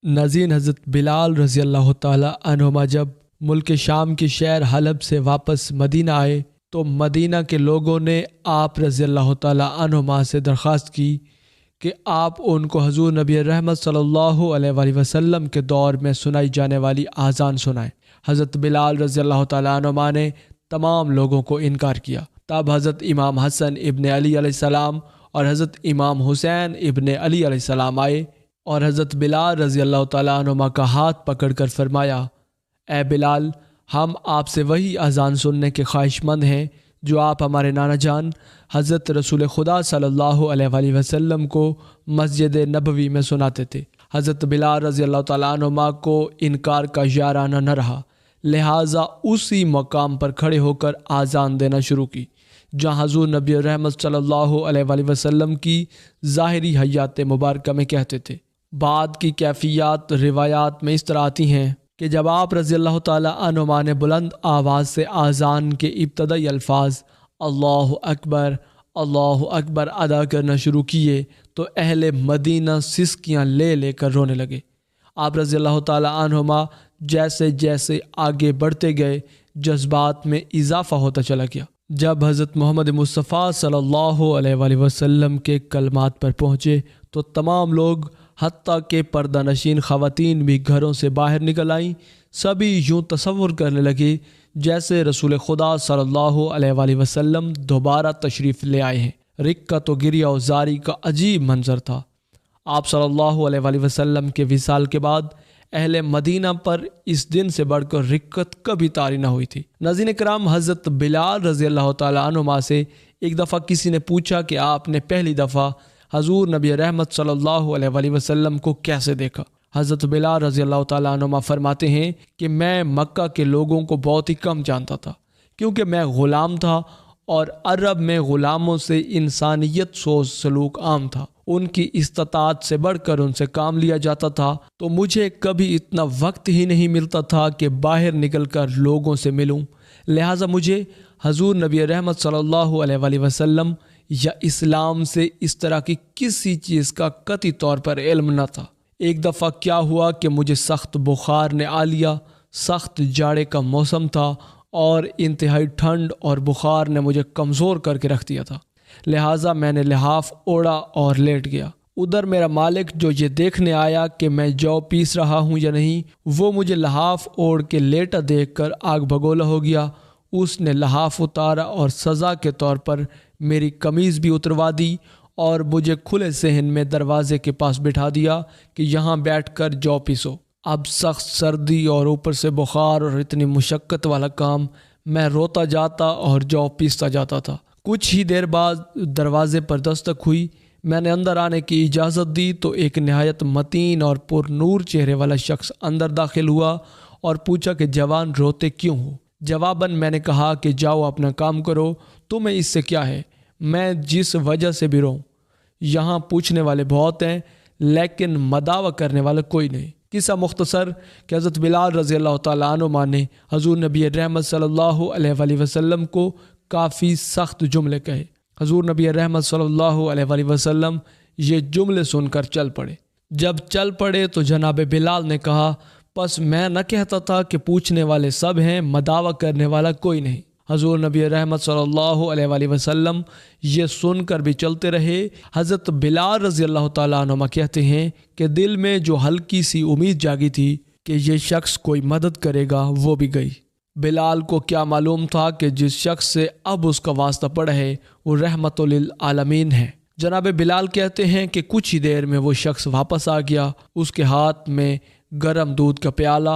ناظرین، حضرت بلال رضی اللہ تعالی عنہما جب ملک شام کے شہر حلب سے واپس مدینہ آئے تو مدینہ کے لوگوں نے آپ رضی اللہ تعالی عنہما سے درخواست کی کہ آپ ان کو حضور نبی رحمت صلی اللہ علیہ وآلہ وسلم کے دور میں سنائی جانے والی اذان سنائیں۔ حضرت بلال رضی اللہ تعالی عنہما نے تمام لوگوں کو انکار کیا۔ تب حضرت امام حسن ابن علی علیہ السلام اور حضرت امام حسین ابن علی علیہ السلام آئے اور حضرت بلال رضی اللہ تعالیٰ عنہما کا ہاتھ پکڑ کر فرمایا، اے بلال، ہم آپ سے وہی اذان سننے کے خواہش مند ہیں جو آپ ہمارے نانا جان حضرت رسول خدا صلی اللہ علیہ وآلہ وسلم کو مسجد نبوی میں سناتے تھے۔ حضرت بلال رضی اللہ تعالیٰ عنہما کو انکار کا یارانہ نہ رہا، لہٰذا اسی مقام پر کھڑے ہو کر اذان دینا شروع کی جہاں حضور نبی رحمت صلی اللہ علیہ وآلہ وسلم کی ظاہری حیات مبارکہ میں کہتے تھے۔ بعد کی کیفیات روایات میں اس طرح آتی ہیں کہ جب آپ رضی اللہ تعالیٰ عنہما نے بلند آواز سے اذان کے ابتدائی الفاظ اللہ اکبر ادا کرنا شروع کیے تو اہل مدینہ سسکیاں لے لے کر رونے لگے۔ آپ رضی اللہ تعالیٰ عنہما جیسے جیسے آگے بڑھتے گئے جذبات میں اضافہ ہوتا چلا گیا۔ جب حضرت محمد مصطفیٰ صلی اللہ علیہ وآلہ وسلم کے کلمات پر پہنچے تو تمام لوگ حتیٰ کہ پردہ نشین خواتین بھی گھروں سے باہر نکل آئیں۔ سبھی یوں تصور کرنے لگے جیسے رسول خدا صلی اللہ علیہ وآلہ وسلم دوبارہ تشریف لے آئے ہیں۔ رکت و گریہ و زاری کا عجیب منظر تھا۔ آپ صلی اللہ علیہ وآلہ وسلم کے وصال کے بعد اہل مدینہ پر اس دن سے بڑھ کر رکت کبھی طاری نہ ہوئی تھی۔ ناظرین کرام، حضرت بلال رضی اللہ تعالیٰ عنہما سے ایک دفعہ کسی نے پوچھا کہ آپ نے پہلی دفعہ حضور نبی رحمت صلی اللہ علیہ وآلہ وسلم کو کیسے دیکھا؟ حضرت بلال رضی اللہ تعالیٰ عنہما فرماتے ہیں کہ میں مکہ کے لوگوں کو بہت ہی کم جانتا تھا کیونکہ میں غلام تھا اور عرب میں غلاموں سے انسانیت سوز سلوک عام تھا۔ ان کی استطاعت سے بڑھ کر ان سے کام لیا جاتا تھا، تو مجھے کبھی اتنا وقت ہی نہیں ملتا تھا کہ باہر نکل کر لوگوں سے ملوں۔ لہٰذا مجھے حضور نبی رحمت صلی اللہ علیہ وآلہ وسلم یا اسلام سے اس طرح کی کسی چیز کا قطعی طور پر علم نہ تھا۔ ایک دفعہ کیا ہوا کہ مجھے سخت بخار نے آ لیا۔ سخت جاڑے کا موسم تھا اور انتہائی ٹھنڈ اور بخار نے مجھے کمزور کر کے رکھ دیا تھا، لہٰذا میں نے لحاف اوڑھا اور لیٹ گیا۔ ادھر میرا مالک جو یہ دیکھنے آیا کہ میں جو پیس رہا ہوں یا نہیں، وہ مجھے لحاف اوڑھ کے لیٹا دیکھ کر آگ بگولا ہو گیا۔ اس نے لحاف اتارا اور سزا کے طور پر میری قمیض بھی اتروا دی اور مجھے کھلے صحن میں دروازے کے پاس بٹھا دیا کہ یہاں بیٹھ کر جو پیسو۔ اب سخت سردی اور اوپر سے بخار اور اتنی مشقت والا کام، میں روتا جاتا اور جو پیستا جاتا تھا۔ کچھ ہی دیر بعد دروازے پر دستک ہوئی۔ میں نے اندر آنے کی اجازت دی تو ایک نہایت متین اور پر نور چہرے والا شخص اندر داخل ہوا اور پوچھا کہ جوان روتے کیوں ہو؟ جواباً میں نے کہا کہ جاؤ اپنا کام کرو، تمہیں اس سے کیا ہے؟ میں جس وجہ سے بھی رہوں، یہاں پوچھنے والے بہت ہیں لیکن مداوع کرنے والا کوئی نہیں۔ قصہ مختصر کہ حضرت بلال رضی اللہ تعالیٰ عنہما نے حضور نبی رحمت صلی اللہ علیہ وآلہ وسلم کو کافی سخت جملے کہے۔ حضور نبی رحمت صلی اللہ علیہ وآلہ وسلم یہ جملے سن کر چل پڑے۔ جب چل پڑے تو جناب بلال نے کہا، پس میں نہ کہتا تھا کہ پوچھنے والے سب ہیں، مداوع کرنے والا کوئی نہیں؟ حضور نبی رحمت صلی اللہ علیہ وآلہ وسلم یہ سن کر بھی چلتے رہے۔ حضرت بلال رضی اللہ تعالیٰ عنہما کہتے ہیں کہ دل میں جو ہلکی سی امید جاگی تھی کہ یہ شخص کوئی مدد کرے گا، وہ بھی گئی۔ بلال کو کیا معلوم تھا کہ جس شخص سے اب اس کا واسطہ پڑا ہے وہ رحمت للعالمین ہے۔ جناب بلال کہتے ہیں کہ کچھ ہی دیر میں وہ شخص واپس آ گیا۔ اس کے ہاتھ میں گرم دودھ کا پیالہ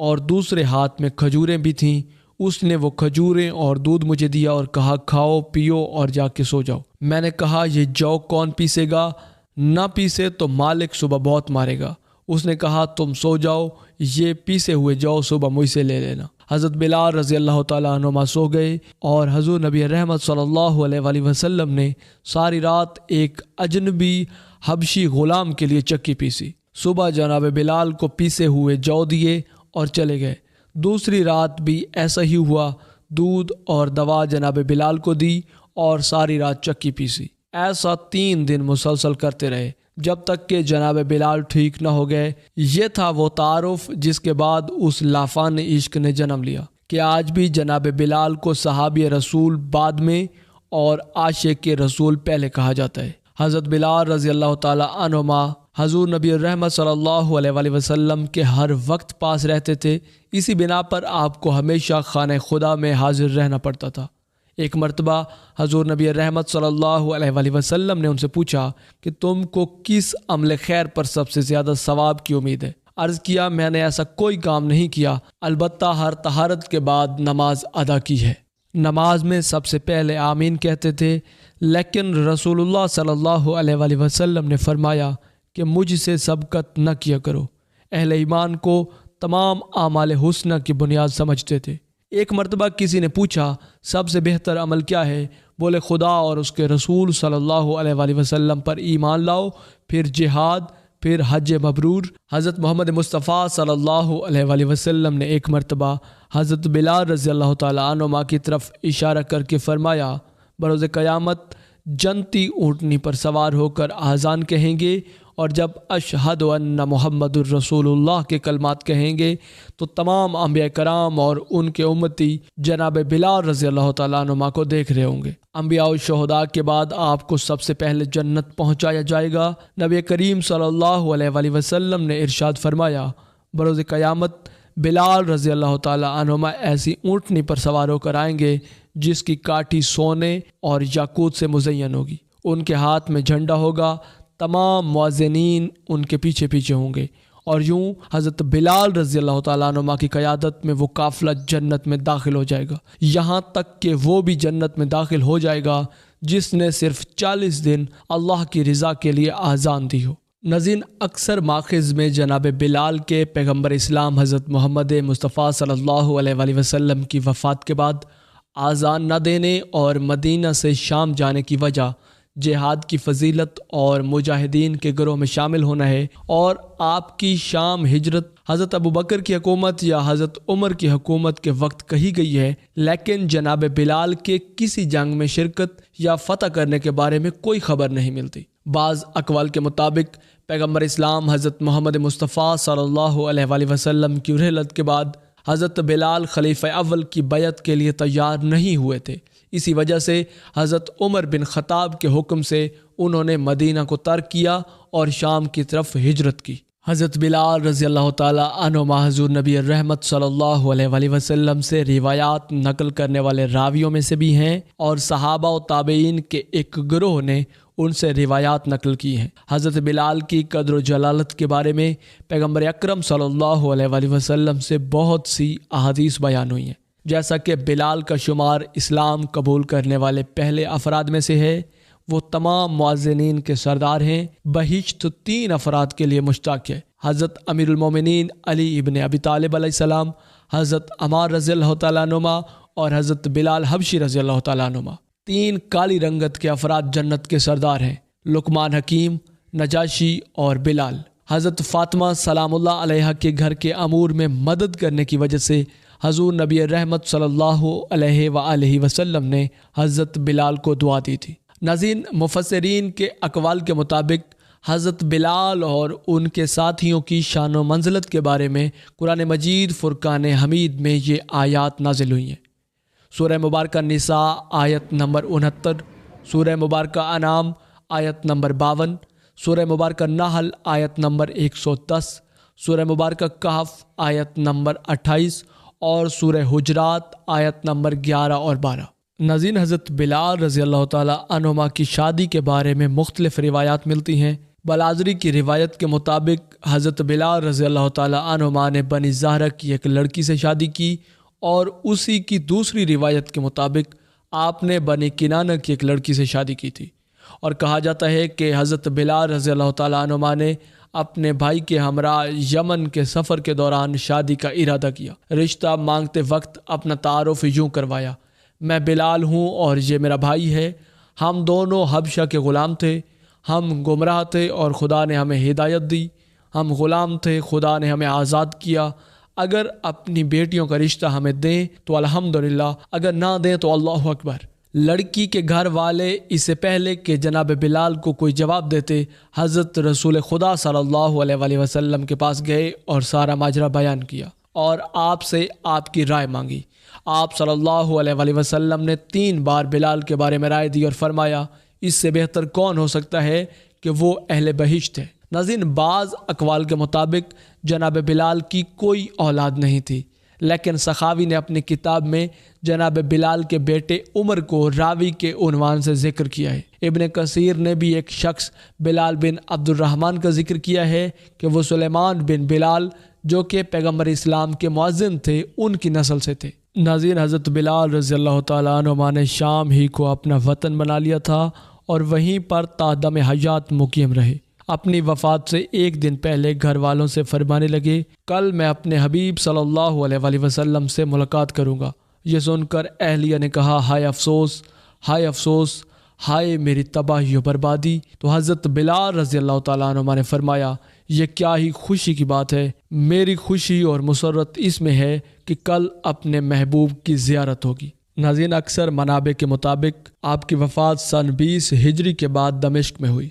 اور دوسرے ہاتھ میں کھجوریں بھی تھیں۔ اس نے وہ کھجوریں اور دودھ مجھے دیا اور کہا، کھاؤ پیو اور جا کے سو جاؤ۔ میں نے کہا، یہ جو کون پیسے گا؟ نہ پیسے تو مالک صبح بہت مارے گا۔ اس نے کہا، تم سو جاؤ، یہ پیسے ہوئے جو صبح مجھ سے لے لینا۔ حضرت بلال رضی اللہ تعالیٰ عنہما سو گئے اور حضور نبی رحمت صلی اللہ علیہ وآلہ وسلم نے ساری رات ایک اجنبی حبشی غلام کے لیے چکی پیسی۔ صبح جناب بلال کو پیسے ہوئے جو دیے اور چلے گئے۔ دوسری رات بھی ایسا ہی ہوا، دودھ اور دوا جناب بلال کو دی اور ساری رات چکی پیسی۔ ایسا 3 دن مسلسل کرتے رہے۔ جب تک کہ جناب بلال ٹھیک نہ ہو گئے۔ یہ تھا وہ تعارف جس کے بعد اس لافان عشق نے جنم لیا کہ آج بھی جناب بلال کو صحابی رسول بعد میں اور عاشق رسول پہلے کہا جاتا ہے۔ حضرت بلال رضی اللہ تعالی عنہما حضور نبی الرحمت صلی اللہ علیہ وآلہ وسلم کے ہر وقت پاس رہتے تھے، اسی بنا پر آپ کو ہمیشہ خانہ خدا میں حاضر رہنا پڑتا تھا۔ ایک مرتبہ حضور نبی رحمت صلی اللہ علیہ وآلہ وسلم نے ان سے پوچھا کہ تم کو کس عمل خیر پر سب سے زیادہ ثواب کی امید ہے؟ عرض کیا میں نے ایسا کوئی کام نہیں کیا، البتہ ہر طہارت کے بعد نماز ادا کی ہے۔ نماز میں سب سے پہلے آمین کہتے تھے، لیکن رسول اللہ صلی اللہ علیہ وآلہ وسلم نے فرمایا کہ مجھ سے سبقت نہ کیا کرو۔ اہل ایمان کو تمام اعمال حسنہ کی بنیاد سمجھتے تھے۔ ایک مرتبہ کسی نے پوچھا سب سے بہتر عمل کیا ہے؟ بولے خدا اور اس کے رسول صلی اللہ علیہ وآلہ وسلم پر ایمان لاؤ، پھر جہاد، پھر حج مبرور۔ حضرت محمد مصطفیٰ صلی اللہ علیہ وآلہ وسلم نے ایک مرتبہ حضرت بلال رضی اللہ تعالیٰ عنہما کی طرف اشارہ کر کے فرمایا، بروز قیامت جنتی اونٹنی پر سوار ہو کر اذان کہیں گے، اور جب اشہد ان محمد الرسول اللہ کے کلمات کہیں گے تو تمام انبیاء کرام اور ان کے امتی جناب بلال رضی اللہ تعالیٰ عنہما کو دیکھ رہے ہوں گے۔ انبیاء و شہداء کے بعد آپ کو سب سے پہلے جنت پہنچایا جائے گا۔ نبی کریم صلی اللہ علیہ وآلہ وسلم نے ارشاد فرمایا، بروز قیامت بلال رضی اللہ تعالیٰ عنہما ایسی اونٹنی پر سوار ہو کر آئیں گے جس کی کاٹھی سونے اور یاقوت سے مزین ہوگی، ان کے ہاتھ میں جھنڈا ہوگا، تمام مؤذنین ان کے پیچھے پیچھے ہوں گے، اور یوں حضرت بلال رضی اللہ تعالیٰ عنہ کی قیادت میں وہ قافلہ جنت میں داخل ہو جائے گا، یہاں تک کہ وہ بھی جنت میں داخل ہو جائے گا جس نے صرف 40 دن اللہ کی رضا کے لیے آذان دی ہو۔ ناظرین، اکثر ماخذ میں جناب بلال کے پیغمبر اسلام حضرت محمد مصطفیٰ صلی اللہ علیہ وآلہ وسلم کی وفات کے بعد آذان نہ دینے اور مدینہ سے شام جانے کی وجہ جہاد کی فضیلت اور مجاہدین کے گروہ میں شامل ہونا ہے، اور آپ کی شام ہجرت حضرت ابوبکر کی حکومت یا حضرت عمر کی حکومت کے وقت کہی گئی ہے، لیکن جناب بلال کے کسی جنگ میں شرکت یا فتح کرنے کے بارے میں کوئی خبر نہیں ملتی۔ بعض اقوال کے مطابق پیغمبر اسلام حضرت محمد مصطفیٰ صلی اللہ علیہ وآلہ وسلم کی رحلت کے بعد حضرت بلال خلیفہ اول کی بیعت کے لیے تیار نہیں ہوئے تھے، اسی وجہ سے حضرت عمر بن خطاب کے حکم سے انہوں نے مدینہ کو ترک کیا اور شام کی طرف ہجرت کی۔ حضرت بلال رضی اللہ تعالیٰ عنہما حضور نبی الرحمت صلی اللہ علیہ وآلہ وسلم سے روایات نقل کرنے والے راویوں میں سے بھی ہیں، اور صحابہ و تابعین کے ایک گروہ نے ان سے روایات نقل کی ہیں۔ حضرت بلال کی قدر و جلالت کے بارے میں پیغمبر اکرم صلی اللہ علیہ وآلہ وسلم سے بہت سی احادیث بیان ہوئی ہیں، جیسا کہ بلال کا شمار اسلام قبول کرنے والے پہلے افراد میں سے ہے، وہ تمام مؤذنین کے سردار ہیں، بہشت 3 افراد کے لیے مشتاق ہے، حضرت امیر المومنین علی ابن ابی طالب علیہ السلام، حضرت عمار رضی اللہ تعالیٰ عنہما اور حضرت بلال حبشی رضی اللہ تعالیٰ عنہما۔ 3 کالی رنگت کے افراد جنت کے سردار ہیں، لقمان حکیم، نجاشی اور بلال۔ حضرت فاطمہ سلام اللہ علیہا کے گھر کے امور میں مدد کرنے کی وجہ سے حضور نبی رحمت صلی اللہ علیہ وآلہ وسلم نے حضرت بلال کو دعا دی تھی۔ ناظرین، مفسرین کے اقوال کے مطابق حضرت بلال اور ان کے ساتھیوں کی شان و منزلت کے بارے میں قرآن مجید فرقان حمید میں یہ آیات نازل ہوئی ہیں۔ سورہ مبارکہ نساء آیت نمبر 69، سورہ مبارکہ انعام آیت نمبر 52، سورہ مبارکہ نحل آیت نمبر 110، سورہ مبارکہ کہف آیت نمبر 28 اور سورہ حجرات آیت نمبر 11 اور 12۔ ناظرین، حضرت بلال رضی اللہ تعالیٰ عنہما کی شادی کے بارے میں مختلف روایات ملتی ہیں۔ بلازری کی روایت کے مطابق حضرت بلال رضی اللہ تعالیٰ عنہما نے بنی زہرہ کی ایک لڑکی سے شادی کی، اور اسی کی دوسری روایت کے مطابق آپ نے بنی کنانہ کی ایک لڑکی سے شادی کی تھی، اور کہا جاتا ہے کہ حضرت بلال رضی اللہ تعالیٰ عنہما نے اپنے بھائی کے ہمراہ یمن کے سفر کے دوران شادی کا ارادہ کیا۔ رشتہ مانگتے وقت اپنا تعارف یوں کروایا، میں بلال ہوں اور یہ میرا بھائی ہے، ہم دونوں حبشہ کے غلام تھے، ہم گمراہ تھے اور خدا نے ہمیں ہدایت دی، ہم غلام تھے، خدا نے ہمیں آزاد کیا، اگر اپنی بیٹیوں کا رشتہ ہمیں دیں تو الحمدللہ، اگر نہ دیں تو اللہ اکبر، لڑکی کے گھر والے اس سے پہلے کہ جناب بلال کو کوئی جواب دیتے حضرت رسول خدا صلی اللہ علیہ وآلہ وسلم کے پاس گئے اور سارا ماجرا بیان کیا اور آپ سے آپ کی رائے مانگی۔ آپ صلی اللہ علیہ وآلہ وسلم نے 3 بار بلال کے بارے میں رائے دی اور فرمایا اس سے بہتر کون ہو سکتا ہے کہ وہ اہل بہشت ہے۔ ناظرین، بعض اقوال کے مطابق جناب بلال کی کوئی اولاد نہیں تھی، لیکن سخاوی نے اپنی کتاب میں جناب بلال کے بیٹے عمر کو راوی کے عنوان سے ذکر کیا ہے۔ ابن کثیر نے بھی ایک شخص بلال بن عبد الرحمن کا ذکر کیا ہے کہ وہ سلیمان بن بلال جو کہ پیغمبر اسلام کے مؤذن تھے ان کی نسل سے تھے۔ ناظرین، حضرت بلال رضی اللہ تعالیٰ عنہ نے شام ہی کو اپنا وطن بنا لیا تھا اور وہیں پر تا دم حیات مقیم رہے۔ اپنی وفات سے ایک دن پہلے گھر والوں سے فرمانے لگے کل میں اپنے حبیب صلی اللہ علیہ وآلہ وسلم سے ملاقات کروں گا۔ یہ سن کر اہلیہ نے کہا ہائے افسوس، ہائے افسوس، ہائے میری تباہی و بربادی۔ تو حضرت بلال رضی اللہ تعالیٰ عنہ نے فرمایا یہ کیا ہی خوشی کی بات ہے، میری خوشی اور مسرت اس میں ہے کہ کل اپنے محبوب کی زیارت ہوگی۔ ناظرین، اکثر منابع کے مطابق آپ کی وفات سن 20 ہجری کے بعد دمشق میں ہوئی،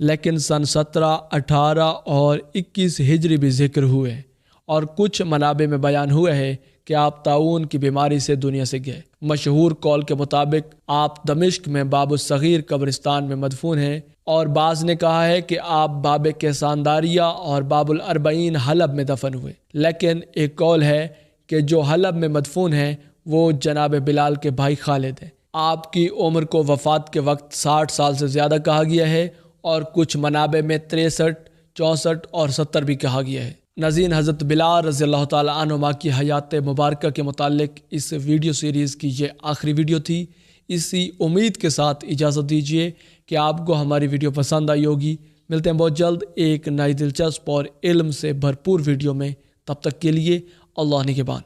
لیکن سن 17، 18 اور 21 ہجری بھی ذکر ہوئے ہیں، اور کچھ منابع میں بیان ہوا ہے کہ آپ طاعون کی بیماری سے دنیا سے گئے۔ مشہور قول کے مطابق آپ دمشق میں باب الصغیر قبرستان میں مدفون ہیں، اور بعض نے کہا ہے کہ آپ باب کیسانداریہ اور باب الاربعین حلب میں دفن ہوئے، لیکن ایک قول ہے کہ جو حلب میں مدفون ہیں وہ جناب بلال کے بھائی خالد ہیں۔ آپ کی عمر کو وفات کے وقت 60 سال سے زیادہ کہا گیا ہے، اور کچھ منابع میں 63، 64 اور 70 بھی کہا گیا ہے۔ ناظرین، حضرت بلال رضی اللہ تعالیٰ عنہ کی حیات مبارکہ کے متعلق اس ویڈیو سیریز کی یہ آخری ویڈیو تھی۔ اسی امید کے ساتھ اجازت دیجیے کہ آپ کو ہماری ویڈیو پسند آئی ہوگی۔ ملتے ہیں بہت جلد ایک نئی دلچسپ اور علم سے بھرپور ویڈیو میں، تب تک کے لیے اللہ نگہبان۔